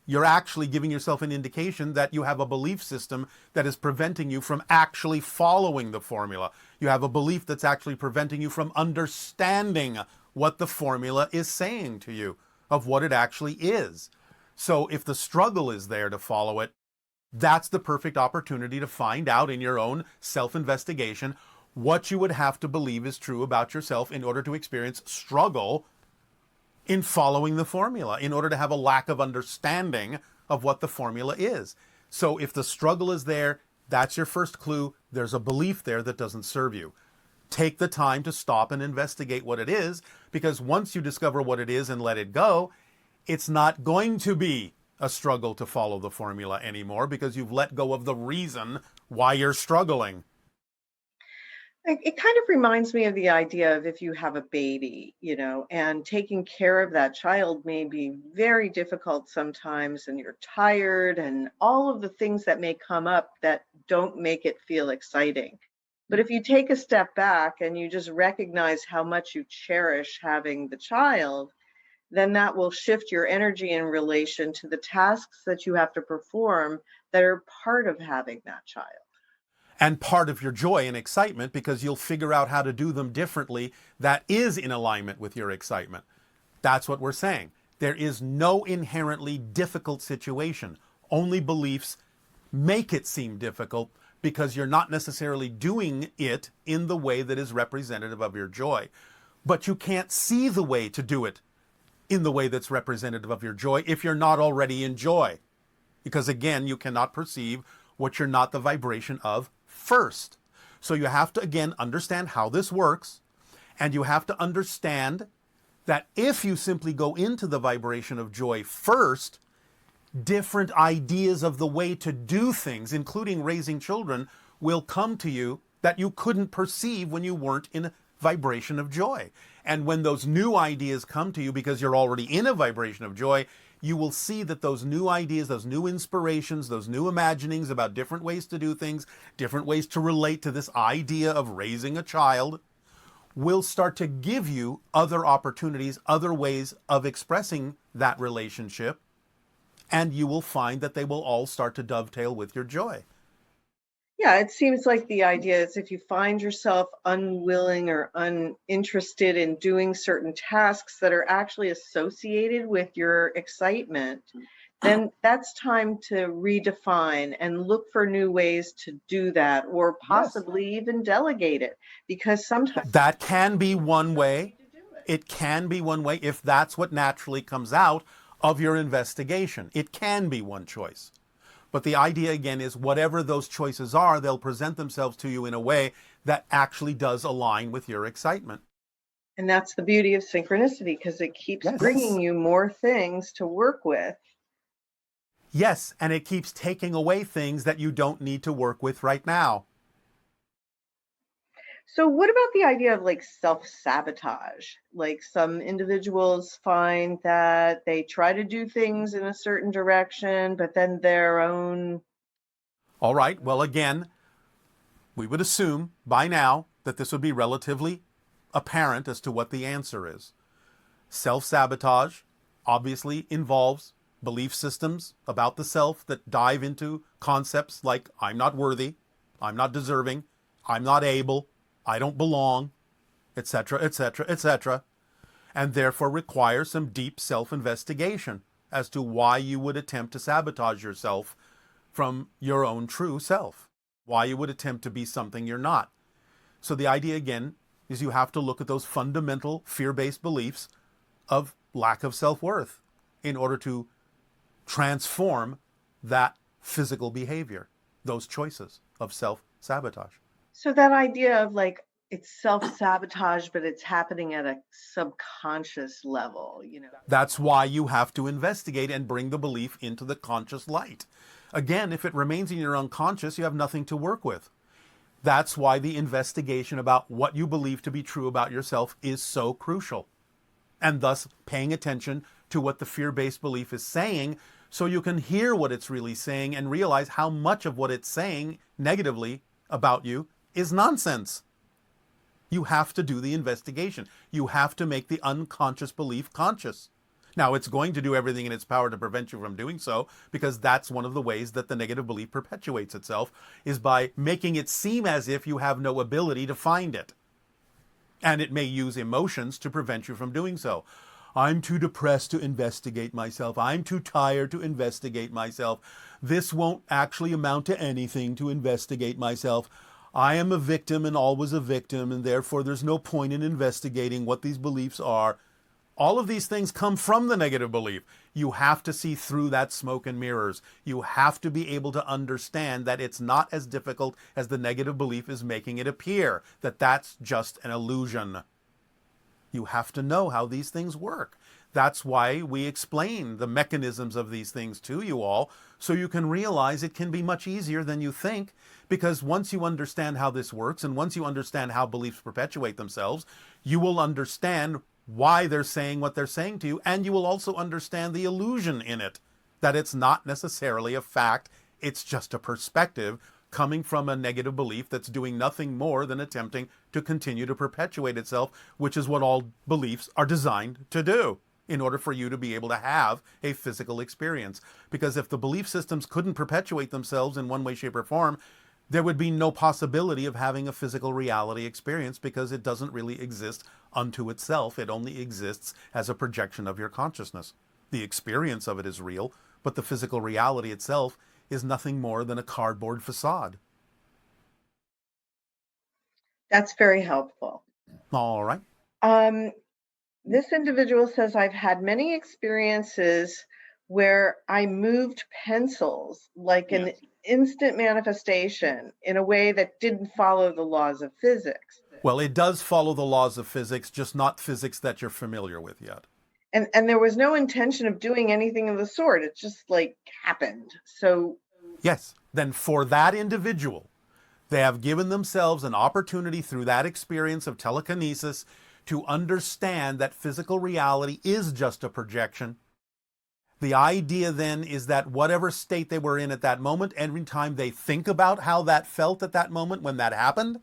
S2: you're actually giving yourself an indication that you have a belief system that is preventing you from actually following the formula. You have a belief that's actually preventing you from understanding what the formula is saying to you, of what it actually is. So if the struggle is there to follow it, that's the perfect opportunity to find out in your own self-investigation what you would have to believe is true about yourself in order to experience struggle in following the formula, in order to have a lack of understanding of what the formula is. So if the struggle is there, that's your first clue. There's a belief there that doesn't serve you. Take the time to stop and investigate what it is, because once you discover what it is and let it go, it's not going to be a struggle to follow the formula anymore, because you've let go of the reason why you're struggling.
S3: It kind of reminds me of the idea of if you have a baby, and taking care of that child may be very difficult sometimes, and you're tired, and all of the things that may come up that don't make it feel exciting. But if you take a step back and you just recognize how much you cherish having the child, then that will shift your energy in relation to the tasks that you have to perform that are part of having that child.
S2: And part of your joy and excitement, because you'll figure out how to do them differently that is in alignment with your excitement. That's what we're saying. There is no inherently difficult situation. Only beliefs make it seem difficult, because you're not necessarily doing it in the way that is representative of your joy. But you can't see the way to do it in the way that's representative of your joy if you're not already in joy. Because again, you cannot perceive what you're not the vibration of first. So you have to, again, understand how this works, and you have to understand that if you simply go into the vibration of joy first, different ideas of the way to do things, including raising children, will come to you that you couldn't perceive when you weren't in a vibration of joy. And when those new ideas come to you because you're already in a vibration of joy, you will see that those new ideas, those new inspirations, those new imaginings about different ways to do things, different ways to relate to this idea of raising a child, will start to give you other opportunities, other ways of expressing that relationship, and you will find that they will all start to dovetail with your joy.
S3: Yeah, it seems like the idea is if you find yourself unwilling or uninterested in doing certain tasks that are actually associated with your excitement, then that's time to redefine and look for new ways to do that, or possibly even delegate it, because sometimes
S2: That can be one way. It can be one way if that's what naturally comes out of your investigation. It can be one choice. But the idea again is whatever those choices are, they'll present themselves to you in a way that actually does align with your excitement.
S3: And that's the beauty of synchronicity, because it keeps bringing you more things to work with.
S2: Yes, and it keeps taking away things that you don't need to work with right now.
S3: So what about the idea of like self-sabotage? Like some individuals find that they try to do things in a certain direction, but then their own...
S2: All right, well, again, we would assume by now that this would be relatively apparent as to what the answer is. Self-sabotage obviously involves belief systems about the self that dive into concepts like I'm not worthy, I'm not deserving, I'm not able, I don't belong, etc., etc., etc., and therefore require some deep self-investigation as to why you would attempt to sabotage yourself from your own true self, why you would attempt to be something you're not. So the idea again is you have to look at those fundamental fear-based beliefs of lack of self-worth in order to transform that physical behavior, those choices of self-sabotage.
S3: So that idea of like it's self-sabotage, but it's happening at a subconscious level, you know.
S2: That's why you have to investigate and bring the belief into the conscious light. Again, if it remains in your unconscious, you have nothing to work with. That's why the investigation about what you believe to be true about yourself is so crucial. And thus paying attention to what the fear-based belief is saying so you can hear what it's really saying and realize how much of what it's saying negatively about you is nonsense. You have to do the investigation. You have to make the unconscious belief conscious. Now, it's going to do everything in its power to prevent you from doing so, because that's one of the ways that the negative belief perpetuates itself, is by making it seem as if you have no ability to find it. And it may use emotions to prevent you from doing so. I'm too depressed to investigate myself. I'm too tired to investigate myself. This won't actually amount to anything to investigate myself. I am a victim and always a victim, and therefore there's no point in investigating what these beliefs are. All of these things come from the negative belief. You have to see through that smoke and mirrors. You have to be able to understand that it's not as difficult as the negative belief is making it appear, that that's just an illusion. You have to know how these things work. That's why we explain the mechanisms of these things to you all, so you can realize it can be much easier than you think, because once you understand how this works, and once you understand how beliefs perpetuate themselves, you will understand why they're saying what they're saying to you, and you will also understand the illusion in it, that it's not necessarily a fact, it's just a perspective coming from a negative belief that's doing nothing more than attempting to continue to perpetuate itself, which is what all beliefs are designed to do in order for you to be able to have a physical experience. Because if the belief systems couldn't perpetuate themselves in one way, shape, or form, there would be no possibility of having a physical reality experience, because it doesn't really exist unto itself. It only exists as a projection of your consciousness. The experience of it is real, but the physical reality itself is nothing more than a cardboard facade.
S3: That's very helpful.
S2: All right.
S3: This individual says, I've had many experiences where I moved pencils like an instant manifestation in a way that didn't follow the laws of physics.
S2: Well, it does follow the laws of physics, just not physics that you're familiar with yet.
S3: And there was no intention of doing anything of the sort. It just like happened. So
S2: yes, then for that individual, they have given themselves an opportunity through that experience of telekinesis to understand that physical reality is just a projection. The idea then is that whatever state they were in at that moment, every time they think about how that felt at that moment when that happened,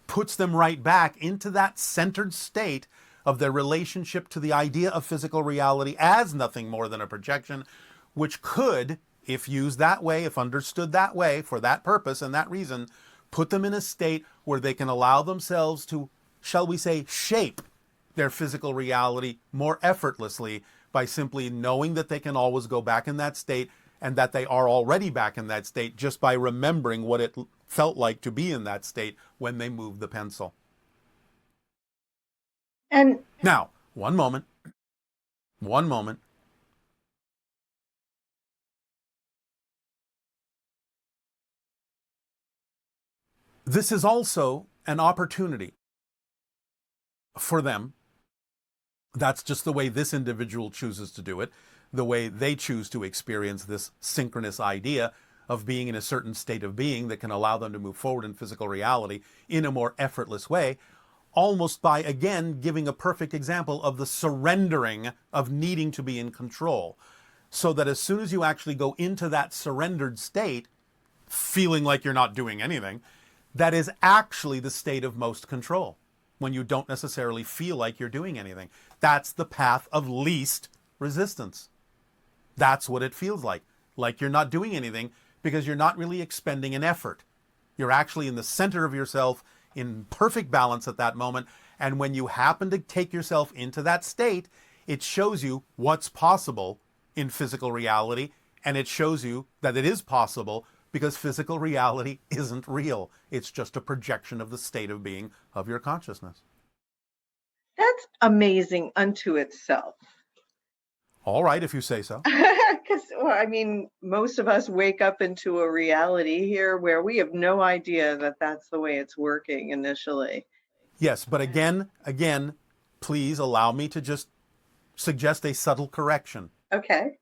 S2: puts them right back into that centered state of their relationship to the idea of physical reality as nothing more than a projection, which could, if used that way, if understood that way, for that purpose and that reason, put them in a state where they can allow themselves to, shall we say, shape their physical reality more effortlessly by simply knowing that they can always go back in that state, and that they are already back in that state just by remembering what it felt like to be in that state when they moved the pencil.
S3: And
S2: now, one moment. This is also an opportunity for them. That's just the way this individual chooses to do it, the way they choose to experience this synchronous idea of being in a certain state of being that can allow them to move forward in physical reality in a more effortless way, almost by, again, giving a perfect example of the surrendering of needing to be in control. So that as soon as you actually go into that surrendered state, feeling like you're not doing anything, that is actually the state of most control, when you don't necessarily feel like you're doing anything. That's the path of least resistance. That's what it feels like you're not doing anything, because you're not really expending an effort. You're actually in the center of yourself, in perfect balance at that moment, and when you happen to take yourself into that state, it shows you what's possible in physical reality, and it shows you that it is possible, because physical reality isn't real. It's just a projection of the state of being of your consciousness.
S3: that's amazing unto itself.
S2: All right, if you say so.
S3: Because, well, I mean, most of us wake up into a reality here where we have no idea that that's the way it's working initially.
S2: Yes, but again, please allow me to just suggest a subtle correction.
S3: Okay.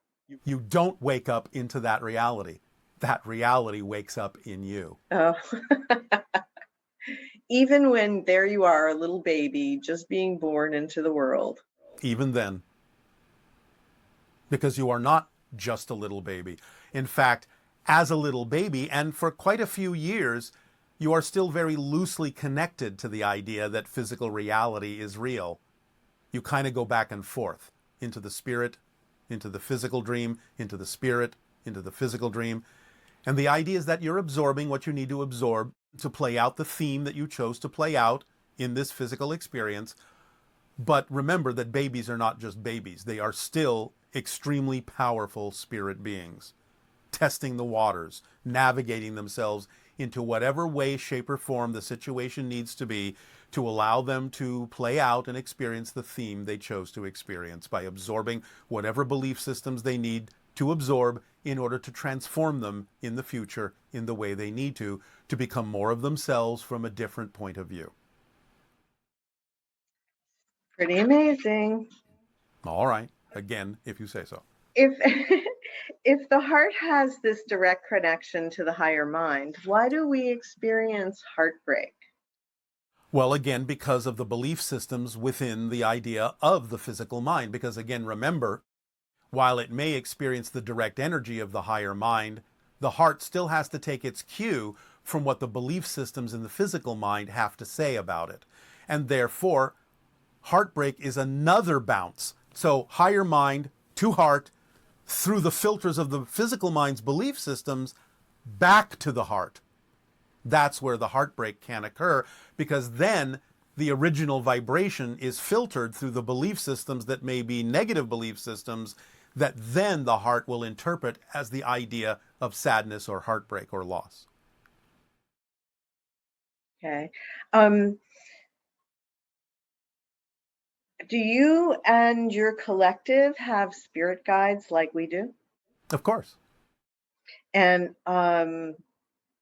S2: You don't wake up into that reality. That reality wakes up in you.
S3: Oh. Even when there you are, a little baby, just being born into the world.
S2: Even then. Because you are not just a little baby. In fact, as a little baby, and for quite a few years, you are still very loosely connected to the idea that physical reality is real. You kind of go back and forth into the spirit, into the physical dream, into the spirit, into the physical dream. And the idea is that you're absorbing what you need to absorb to play out the theme that you chose to play out in this physical experience. But remember that babies are not just babies. They are still extremely powerful spirit beings, testing the waters, navigating themselves into whatever way, shape, or form the situation needs to be to allow them to play out and experience the theme they chose to experience by absorbing whatever belief systems they need to absorb in order to transform them in the future in the way they need to become more of themselves from a different point of view.
S3: Pretty amazing.
S2: All right. Again, if you say so.
S3: If if the heart has this direct connection to the higher mind, why do we experience heartbreak?
S2: Well, again, because of the belief systems within the idea of the physical mind. Because again, remember, while it may experience the direct energy of the higher mind, the heart still has to take its cue from what the belief systems in the physical mind have to say about it. And therefore, heartbreak is another bounce. So higher mind to heart, through the filters of the physical mind's belief systems, back to the heart. That's where the heartbreak can occur, because then the original vibration is filtered through the belief systems that may be negative belief systems that then the heart will interpret as the idea of sadness or heartbreak or loss.
S3: Okay. Do you and your collective have spirit guides like we do?
S2: Of course.
S3: And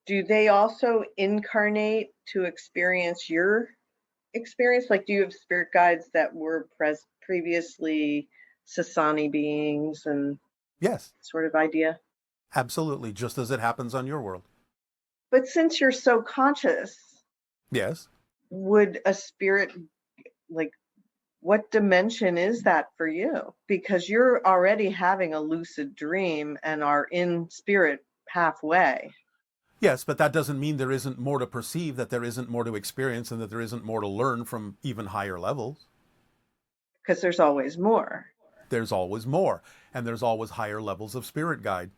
S3: do they also incarnate to experience your experience? Like, do you have spirit guides that were previously Sasani beings and
S2: Yes,
S3: sort of idea?
S2: absolutely, just as it happens on your world.
S3: But since you're so conscious,
S2: Yes.
S3: would a spirit, like, what dimension is that for you? Because you're already having a lucid dream and are in spirit halfway.
S2: Yes, but that doesn't mean there isn't more to perceive, that there isn't more to experience, and that there isn't more to learn from even higher levels.
S3: Because there's always more.
S2: There's always more, and there's always higher levels of spirit guide.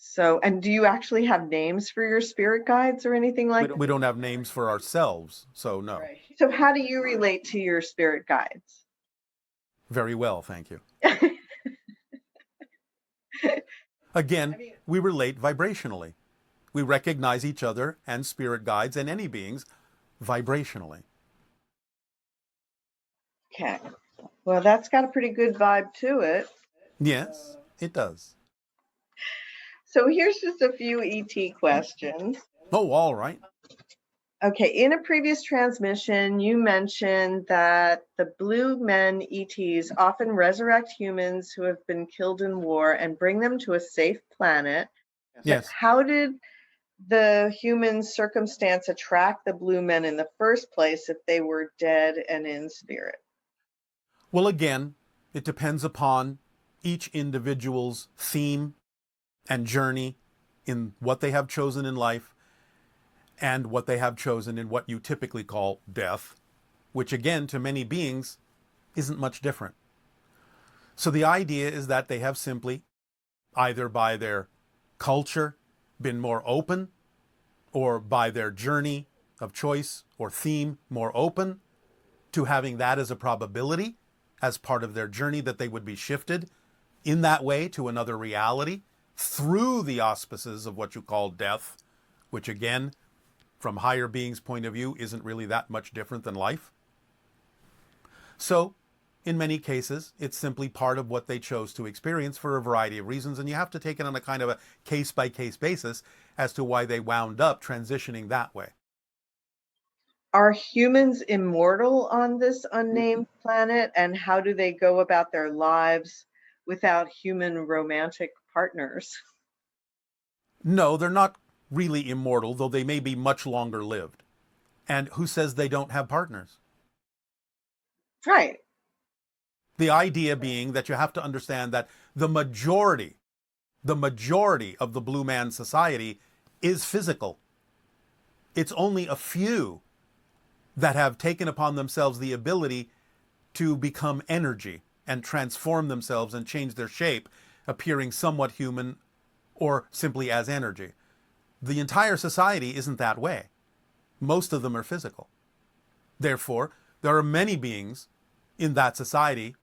S3: So, and do you actually have names for your spirit guides or anything like that?
S2: We don't have names for ourselves, so no.
S3: Right. So how do you relate to your spirit guides?
S2: Very well, thank you. Again, we relate vibrationally. We recognize each other and spirit guides and any beings vibrationally.
S3: Okay. Well, that's got a pretty good vibe to it.
S2: Yes, it does.
S3: So here's just a few ET questions.
S2: Oh, all right.
S3: Okay, in a previous transmission, you mentioned that the blue men ETs often resurrect humans who have been killed in war and bring them to a safe planet.
S2: Yes.
S3: But how did the human circumstance attract the blue men in the first place if they were dead and in spirit?
S2: Well, again, it depends upon each individual's theme and journey in what they have chosen in life and what they have chosen in what you typically call death, which again, to many beings, isn't much different. So the idea is that they have simply, either by their culture, been more open, or by their journey of choice or theme more open to having that as a probability as part of their journey, that they would be shifted in that way to another reality through the auspices of what you call death, which again, from higher beings' point of view, isn't really that much different than life. So, in many cases, it's simply part of what they chose to experience for a variety of reasons, and you have to take it on a kind of a case-by-case basis as to why they wound up transitioning that way.
S3: Are humans immortal on this unnamed planet, and how do they go about their lives without human romantic partners?
S2: No, they're not really immortal, though they may be much longer lived. And who says they don't have partners?
S3: Right.
S2: The idea being that you have to understand that the majority of the Blue Man Society is physical. It's only a few that have taken upon themselves the ability to become energy and transform themselves and change their shape, appearing somewhat human or simply as energy. The entire society isn't that way. Most of them are physical. Therefore, there are many beings in that society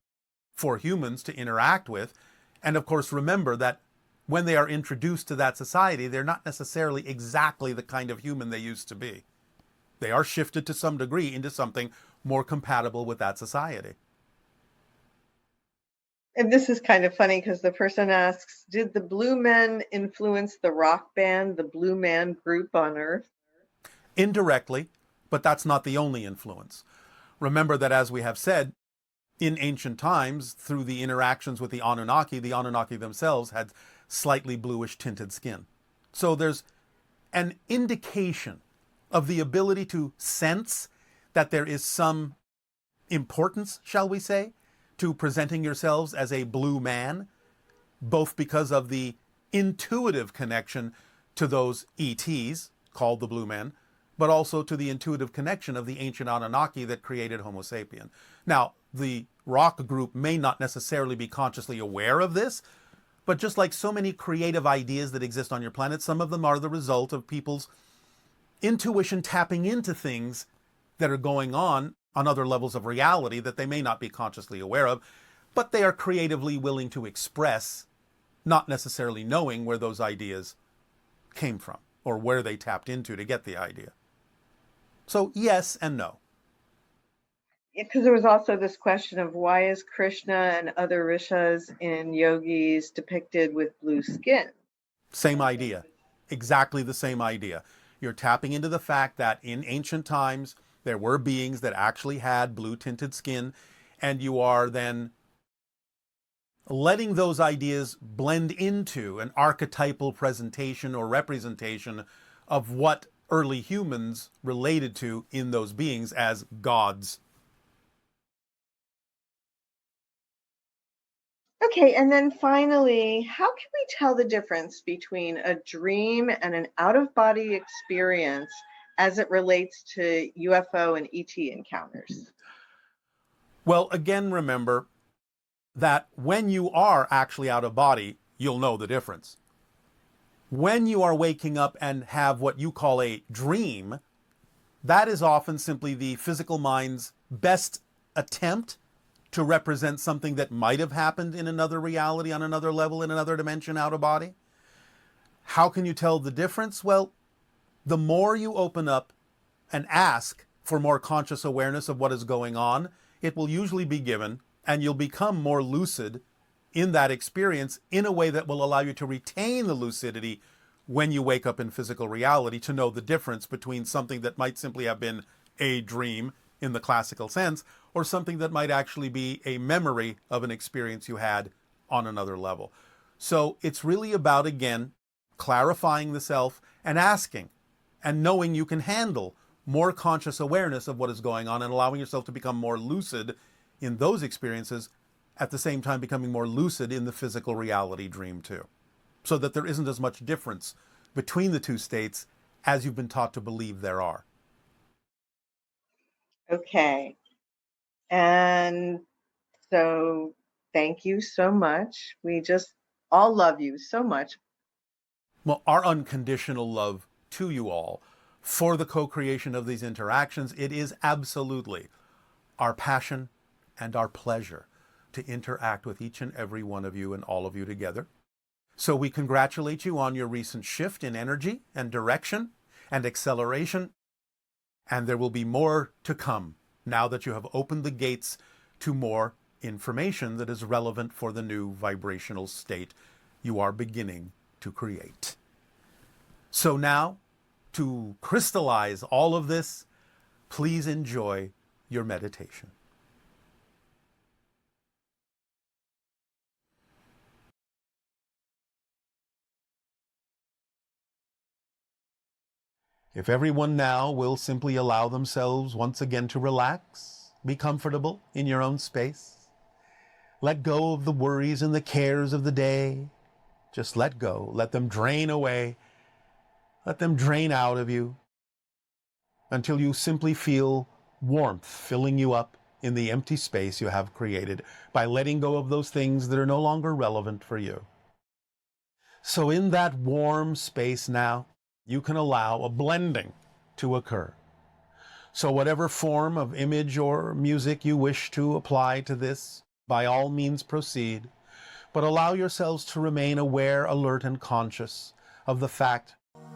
S2: for humans to interact with. And of course, remember that when they are introduced to that society, they're not necessarily exactly the kind of human they used to be. They are shifted to some degree into something more compatible with that society.
S3: And this is kind of funny because the person asks, did the Blue Men influence the rock band, the Blue Man Group on Earth?
S2: Indirectly, but that's not the only influence. Remember that, as we have said, in ancient times, through the interactions with the Anunnaki themselves had slightly bluish tinted skin. So there's an indication of the ability to sense that there is some importance, shall we say, to presenting yourselves as a blue man, both because of the intuitive connection to those ETs, called the Blue Men, but also to the intuitive connection of the ancient Anunnaki that created Homo sapien. Now, the rock group may not necessarily be consciously aware of this, but just like so many creative ideas that exist on your planet, some of them are the result of people's intuition tapping into things that are going on other levels of reality that they may not be consciously aware of, but they are creatively willing to express, not necessarily knowing where those ideas came from or where they tapped into to get the idea. So yes and no.
S3: Because there was also this question of why is Krishna and other rishas in yogis depicted with blue skin?
S2: Same idea. Exactly the same idea. You're tapping into the fact that in ancient times, there were beings that actually had blue-tinted skin, and you are then letting those ideas blend into an archetypal presentation or representation of what early humans related to in those beings as gods.
S3: Okay, and then finally, how can we tell the difference between a dream and an out-of-body experience as it relates to UFO and ET encounters?
S2: Well, again, remember that when you are actually out of body, you'll know the difference. When you are waking up and have what you call a dream, that is often simply the physical mind's best attempt to represent something that might have happened in another reality, on another level, in another dimension, out of body. How can you tell the difference? Well, the more you open up and ask for more conscious awareness of what is going on, it will usually be given, and you'll become more lucid in that experience in a way that will allow you to retain the lucidity when you wake up in physical reality, to know the difference between something that might simply have been a dream in the classical sense, or something that might actually be a memory of an experience you had on another level. So it's really about, again, clarifying the self and asking and knowing you can handle more conscious awareness of what is going on and allowing yourself to become more lucid in those experiences, at the same time becoming more lucid in the physical reality dream too. So that there isn't as much difference between the two states as you've been taught to believe there are.
S3: Okay. And so thank you so much. We just all love you so much.
S2: Well, our unconditional love to you all for the co-creation of these interactions, it is absolutely our passion and our pleasure to interact with each and every one of you and all of you together. So we congratulate you on your recent shift in energy and direction and acceleration. And there will be more to come now that you have opened the gates to more information that is relevant for the new vibrational state you are beginning to create. So now, to crystallize all of this, please enjoy your meditation. If everyone now will simply allow themselves once again to relax, be comfortable in your own space. Let go of the worries and the cares of the day. Just let go. Let them drain away. Let them drain out of you until you simply feel warmth filling you up in the empty space you have created by letting go of those things that are no longer relevant for you. So in that warm space now, you can allow a blending to occur. So whatever form of image or music you wish to apply to this, by all means proceed, but allow yourselves to remain aware, alert, and conscious of the fact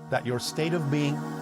S2: that your state of being